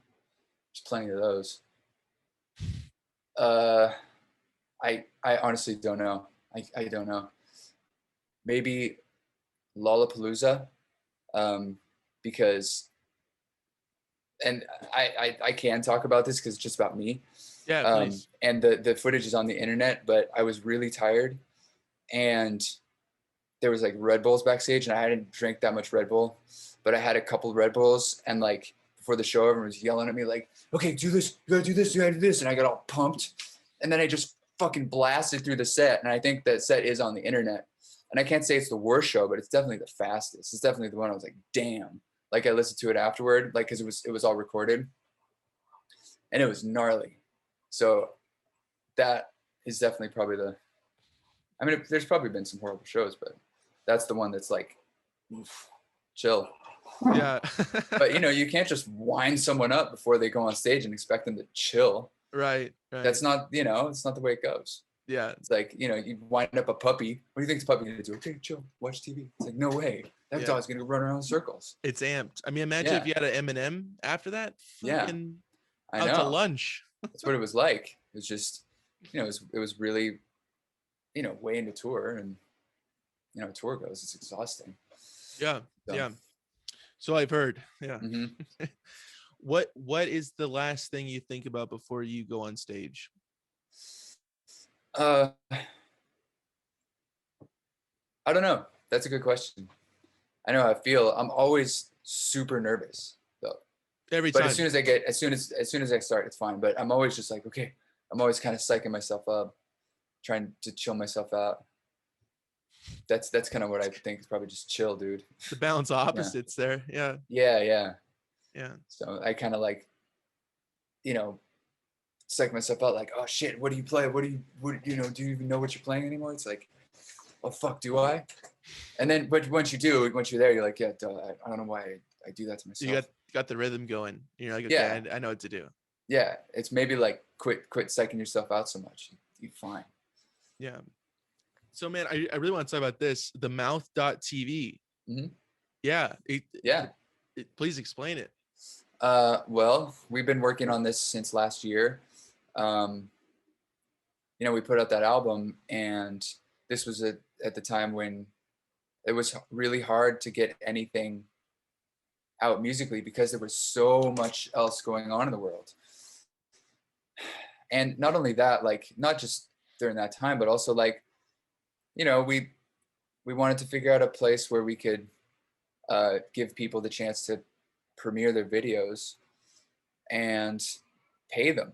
there's plenty of those. I honestly don't know. I don't know. Maybe Lollapalooza, because, and I can talk about this because it's just about me. Yeah, please. And the footage is on the internet, but I was really tired, and there was like Red Bulls backstage, and I hadn't drank that much Red Bull, but I had a couple Red Bulls, and like before the show, everyone was yelling at me like, "Okay, do this, you gotta do this, you gotta do this," and I got all pumped, and then I just fucking blasted through the set, and I think that set is on the internet, and I can't say it's the worst show, but it's definitely the fastest. It's definitely the one I was like, damn. Like I listened to it afterward, like because it was all recorded, and it was gnarly. So that is definitely probably I mean, there's probably been some horrible shows, but that's the one that's like, oof, chill. Yeah. But you know, you can't just wind someone up before they go on stage and expect them to chill. Right. That's not, you know, it's not the way it goes. Yeah. It's like, you know, you wind up a puppy. What do you think the puppy gonna do? Okay, chill, watch TV. It's like, no way. That dog's gonna go run around in circles. It's amped. I mean, imagine if you had an M&M after that. Yeah. I know. Out to lunch. That's what it was like. It was just, you know, it was really, you know, way into tour, and you know, tour goes, it's exhausting. Yeah. So. Yeah. So I've heard. Yeah. Mm-hmm. What is the last thing you think about before you go on stage? I don't know. That's a good question. I know how I feel. I'm always super nervous though. Every time. But as soon as I start, it's fine. But I'm always just like, okay, I'm always kind of psyching myself up, trying to chill myself out. That's kind of what I think is probably just chill, dude. The balance of opposites there. Yeah. Yeah. So I kind of like, you know, psych myself out like, oh shit, what do you play? What do you know, do you even know what you're playing anymore? It's like, oh fuck, do I? And then, but once you're there, you're like, yeah, duh, I don't know why I do that to myself. You got the rhythm going. You're like, okay, I know what to do. Yeah. It's maybe like quit psyching yourself out so much. You're fine. Yeah. So man, I really want to talk about this, the mouth.tv. Mhm. Yeah. Yeah. Please explain it. Well, we've been working on this since last year. You know, we put out that album, and this was at the time when it was really hard to get anything out musically because there was so much else going on in the world. And not only that, like not just during that time, but also like, you know, we wanted to figure out a place where we could give people the chance to premiere their videos and pay them,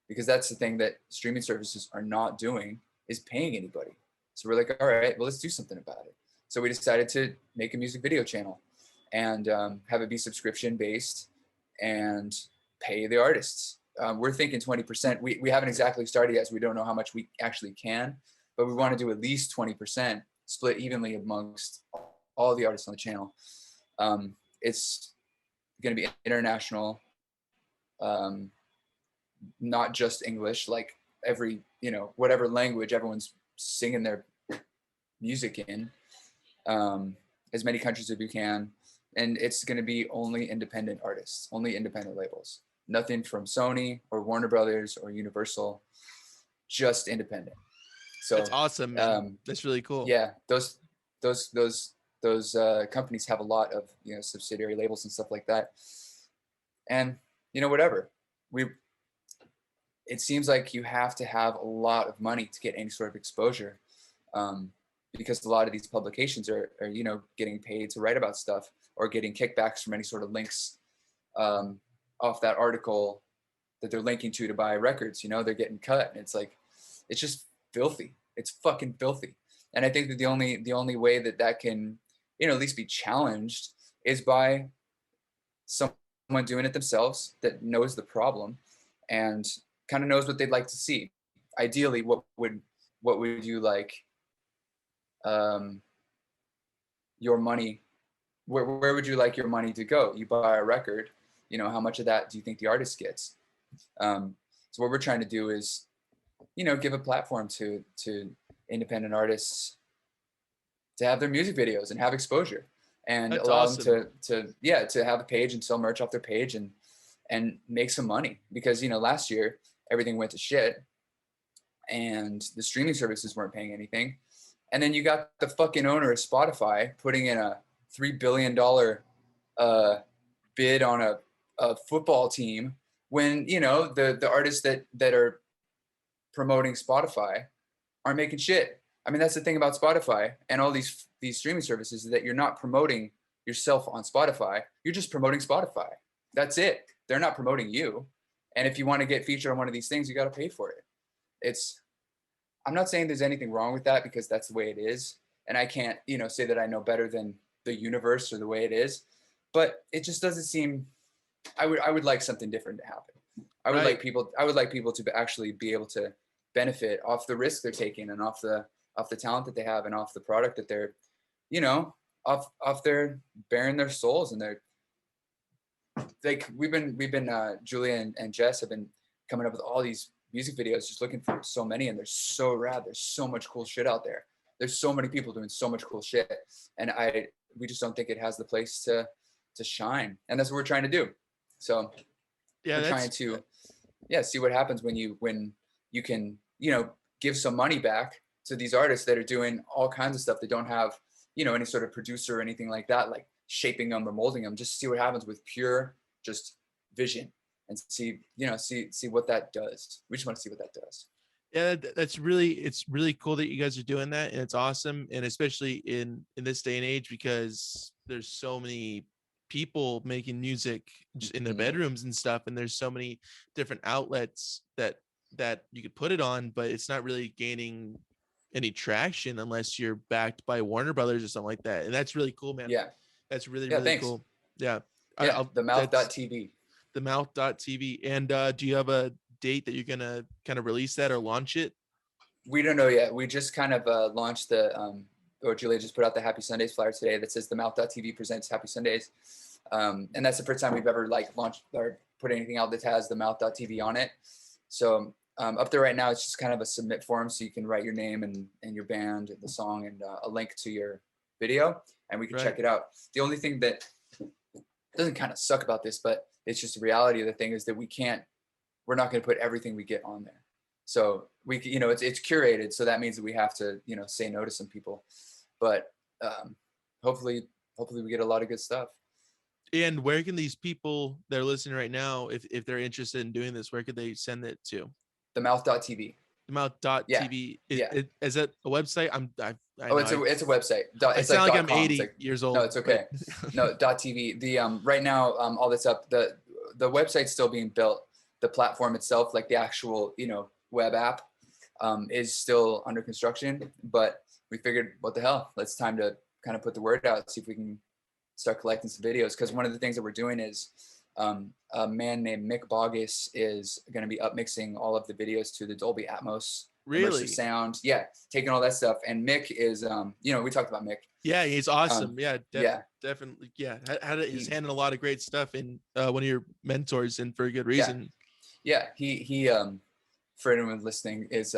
because that's the thing that streaming services are not doing, is paying anybody. So we're like, all right, well, let's do something about it. So we decided to make a music video channel and have it be subscription based and pay the artists. We're thinking 20%. We haven't exactly started yet, so we don't know how much we actually can, but we want to do at least 20%, split evenly amongst all the artists on the channel. It's going to be international, not just English, like every, you know, whatever language everyone's singing their music in, as many countries as we can. And it's going to be only independent artists, only independent labels, nothing from Sony or Warner Brothers or Universal, just independent. So That's awesome, man. That's really cool. Yeah, those companies have a lot of, you know, subsidiary labels and stuff like that. And, you know, whatever, it seems like you have to have a lot of money to get any sort of exposure, because a lot of these publications are, you know, getting paid to write about stuff or getting kickbacks from any sort of links off that article that they're linking to buy records. You know, they're getting cut, and it's like, it's just filthy. It's fucking filthy. And I think that the only way that can, you know, at least be challenged is by someone doing it themselves that knows the problem and kind of knows what they'd like to see. Ideally, what would you like your money, where would you like your money to go? You buy a record, you know, how much of that do you think the artist gets? So what we're trying to do is, you know, give a platform to independent artists to have their music videos and have exposure, and That's allow awesome. them to have a page and sell merch off their page and make some money. Because, you know, last year everything went to shit and the streaming services weren't paying anything. And then you got the fucking owner of Spotify putting in a $3 billion bid on a football team when, you know, the artists that are promoting Spotify aren't making shit. I mean, that's the thing about Spotify and all these streaming services, is that you're not promoting yourself on Spotify. You're just promoting Spotify. That's it. They're not promoting you. And if you want to get featured on one of these things, you got to pay for it. I'm not saying there's anything wrong with that, because that's the way it is. And I can't, you know, say that I know better than the universe or the way it is, but it just doesn't seem, I would like something different to happen. I would like people to actually be able to benefit off the risk they're taking and off the talent that they have and off the product that they're, you know, off their bearing their souls. And they're like, we've been Julia and Jess have been coming up with all these music videos, just looking for so many, and they're so rad. There's so much cool shit out there. There's so many people doing so much cool shit, and we just don't think it has the place to shine. And that's what we're trying to do. So Yeah, we're trying to see what happens when you can, you know, give some money back to these artists that are doing all kinds of stuff that don't have, you know, any sort of producer or anything like that, like shaping them or molding them. Just see what happens with pure just vision, and see what that does. We just want to see what that does. Yeah, it's really cool that you guys are doing that, and it's awesome. And especially in this day and age, because there's so many people making music just in their bedrooms and stuff, and there's so many different outlets that you could put it on, but it's not really gaining any traction unless you're backed by Warner Brothers or something like that. And that's really cool, man. Yeah, that's really thanks. cool. Yeah, the mouth.tv. The mouth.tv. And do you have a date that you're gonna kind of release that or launch it? We don't know yet. We just kind of launched or Julia just put out the Happy Sundays flyer today that says the mouth.tv presents Happy Sundays. And that's the first time we've ever like launched or put anything out that has the mouth.tv on it. So up there right now, it's just kind of a submit form, so you can write your name and your band, the song, and a link to your video, and we can check it out. The only thing that doesn't kind of suck about this, but it's just the reality of the thing, is that we're not going to put everything we get on there. So we, it's curated. So that means that we have to, say no to some people, but hopefully we get a lot of good stuff. And where can these people that are listening right now, if they're interested in doing this, where could they send it to? Themouth.tv. Themouth.tv. Yeah. Is that a website? It's a website. I sound like I'm .com. 80 years old. No, it's okay. No, .tv. The right now, all that's up. The website's still being built. The platform itself, like the actual, web app, is still under construction. But we figured, what the hell? It's time to kind of put the word out, see if we can start collecting some videos. Because one of the things that we're doing is a man named Mick Boggis is going to be upmixing all of the videos to the Dolby Atmos Really? immersive sound. Yeah, taking all that stuff. And Mick is, we talked about Mick. Yeah, he's awesome. Definitely. Yeah, he's handling a lot of great stuff, and one of your mentors, and for a good reason. Yeah, he for anyone listening, is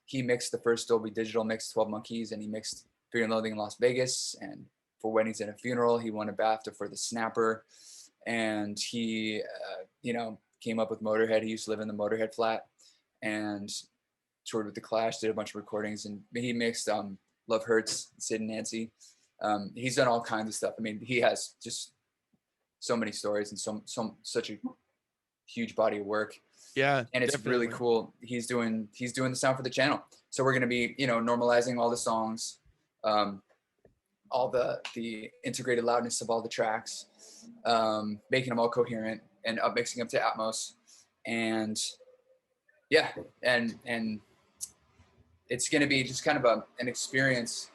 he mixed the first Dolby Digital mix, 12 Monkeys, and he mixed Fear and Loathing in Las Vegas, and For Weddings and a Funeral. He won a BAFTA for The Snapper, and he came up with Motorhead. He used to live in the Motorhead flat and toured with The Clash, did a bunch of recordings, and he mixed Love Hurts, Sid and Nancy. He's done all kinds of stuff. I mean, he has just so many stories and such a huge body of work. Yeah, and it's really cool. He's doing the sound for the channel, so we're going to be normalizing all the songs, all the integrated loudness of all the tracks, making them all coherent and upmixing them to Atmos, and and it's going to be just kind of an experience,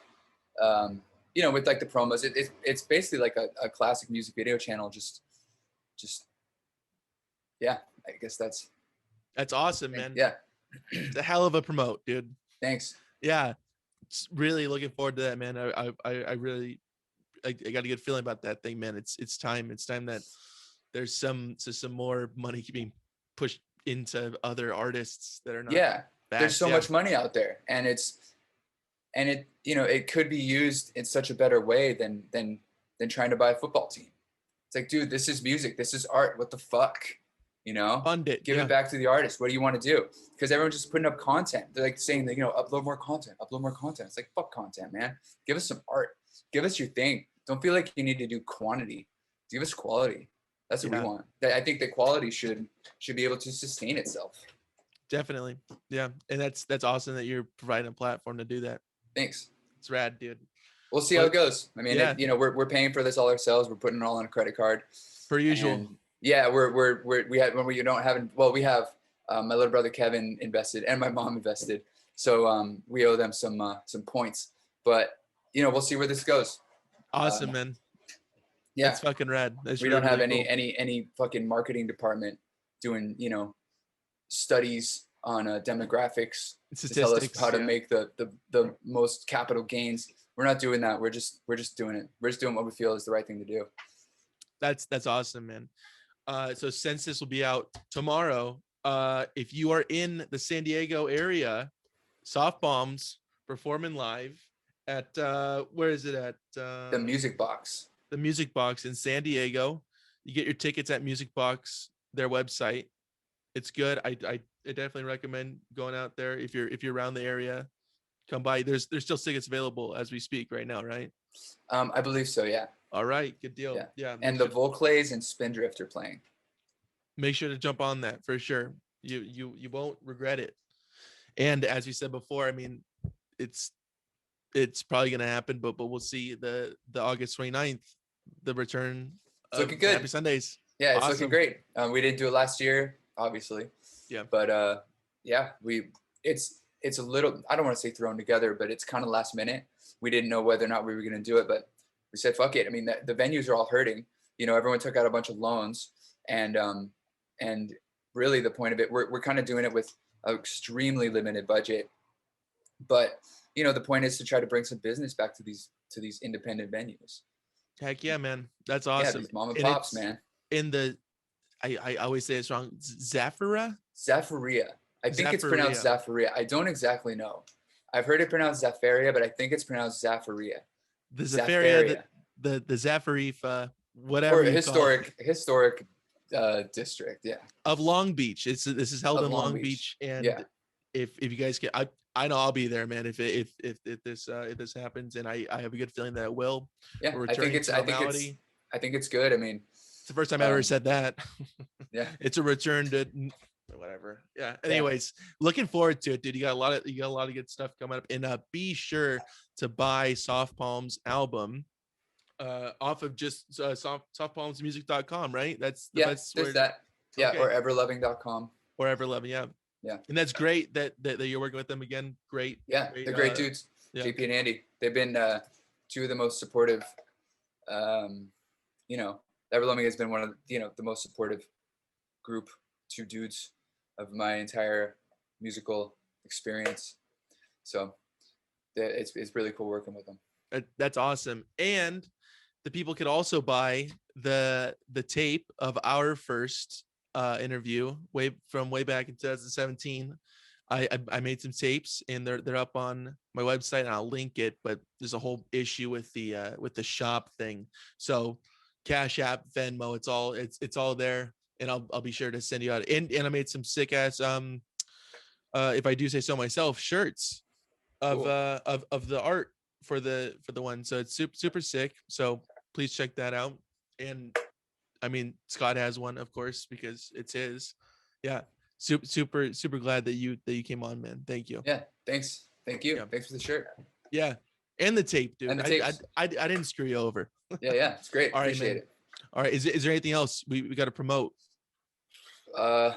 with like the promos. It's basically like a classic music video channel. Just I guess that's awesome, man. Yeah, it's a hell of a promote, dude. Thanks. Yeah, really looking forward to that, man. I really got a good feeling about that thing, man. It's time that there's some more money being pushed into other artists that are not. Yeah, there's so much money out there, and it could be used in such a better way than trying to buy a football team. It's like, dude, this is music, this is art. What the fuck? Fund it. Give it back to the artist. What do you want to do? Because everyone's just putting up content. They're like saying that, upload more content. It's like, fuck content, man. Give us some art. Give us your thing. Don't feel like you need to do quantity. Give us quality. That's what we want. I think that quality should be able to sustain itself. Definitely. Yeah. And that's awesome that you're providing a platform to do that. Thanks. It's rad, dude. We'll see how it goes. I mean, we're paying for this all ourselves. We're putting it all on a credit card. Per usual. And yeah, we have my little brother Kevin invested and my mom invested, so we owe them some points. But we'll see where this goes. Awesome, man. Yeah, it's fucking rad. We don't have any fucking marketing department doing studies on demographics to tell us how to make the most capital gains. We're not doing that. We're just doing it. We're just doing what we feel is the right thing to do. That's awesome, man. So Census will be out tomorrow. If you are in the San Diego area, Soft Bombs performing live at where is it at? The Music Box. The Music Box in San Diego. You get your tickets at Music Box, their website. It's good. I definitely recommend going out there if you're around the area. Come by. There's still tickets available as we speak right now, right? I believe so. Yeah. All right, good deal. Yeah. And the Volclays and Spindrift are playing. Make sure to jump on that for sure. You won't regret it. And as you said before, I mean, it's probably gonna happen, but we'll see the August 29th, the return. It's looking good. Happy Sundays. Yeah, it's looking great. We didn't do it last year, obviously. Yeah. But it's a little, I don't want to say thrown together, but it's kind of last minute. We didn't know whether or not we were gonna do it, but we said, fuck it. I mean, the venues are all hurting. Everyone took out a bunch of loans, and really the point of it, we're kind of doing it with an extremely limited budget. But, the point is to try to bring some business back to these independent venues. Heck yeah, man. That's awesome. Yeah, these mom and pops, man. In the, I always say it's wrong. Zafira? Zaffaria. I think it's pronounced Zafaria. I don't exactly know. I've heard it pronounced Zafaria, but I think it's pronounced Zafaria. The Zafaria, the Zafarif, whatever or you historic district, yeah, of Long Beach. This is held Of in Long Long Beach. Beach, and Yeah. if you guys can, I know I'll be there, man. If this happens, and I have a good feeling that it will. Yeah, We're I think returning to normality. I think it's good. I mean, It's the first time I ever said that. yeah, It's a return to whatever. Yeah. Anyways, looking forward to it, dude. You got a lot of good stuff coming up, and be sure to buy Soft Palms album off of just softpalmsmusic.com, right? That's the best. There's that. Yeah, Okay. or everloving.com. Or Everloving, yeah. Yeah. And that's great that you're working with them again. Great. Yeah, they're great dudes. Yeah. JP and Andy. They've been two of the most supportive. Everloving has been one of the most supportive group, two dudes of my entire musical experience. So it's really cool working with them. That's awesome. And the people could also buy the tape of our first interview way back in 2017. I made some tapes, and they're up on my website, and I'll link it, but there's a whole issue with the shop thing. So Cash App, Venmo, it's all there, and I'll be sure to send you out. And I made some sick ass if I do say so myself, shirts of Cool. of the art for the one. So it's super sick. So please check that out. And I mean, Scott has one, of course, because it's his. Yeah. Super glad that you came on, man. Thank you. Yeah. Thanks. Thank you. Yeah. Thanks for the shirt. Yeah. And the tape, dude. And the tapes. I didn't screw you over. Yeah. It's great. All right, Appreciate man. it. All right. Is there anything else we got to promote?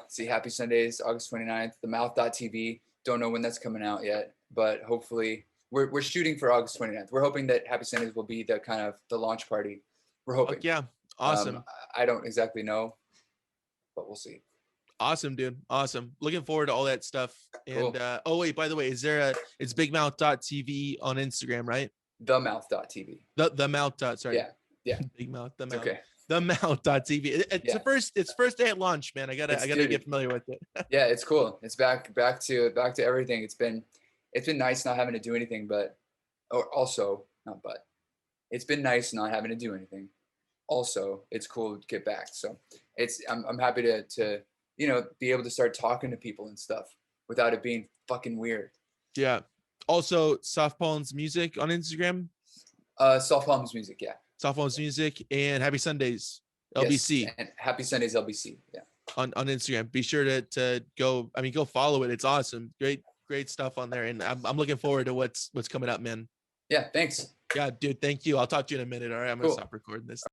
See, Happy Sundays, August 29th, themouth.tv. Don't know when that's coming out yet, but hopefully we're shooting for August 29th. We're hoping that Happy Sundays will be the kind of the launch party. We're hoping. Yeah. Awesome. I don't exactly know, but we'll see. Awesome, dude. Awesome. Looking forward to all that stuff. And Cool. Oh wait, by the way, it's bigmouth.tv on Instagram, right? Themouth.tv. The mouth. Sorry. Yeah. Big Mouth. The mouth. Okay. The mouth.tv. It's first day at launch, man. I gotta get familiar with it. Yeah, it's cool. It's back to everything. It's been nice not having to do anything, it's been nice not having to do anything. Also, it's cool to get back. So I'm happy to be able to start talking to people and stuff without it being fucking weird. Yeah. Also, Soft Palms Music on Instagram. Soft Palms Music, yeah. Soft Palms Music and Happy Sundays LBC. Yes, and Happy Sundays LBC, yeah. On Instagram. Be sure to go follow it. It's awesome. Great stuff on there, and I'm looking forward to what's coming up, man. Yeah, thanks. Yeah, dude. Thank you. I'll talk to you in a minute. All right, I'm gonna Cool. stop recording this.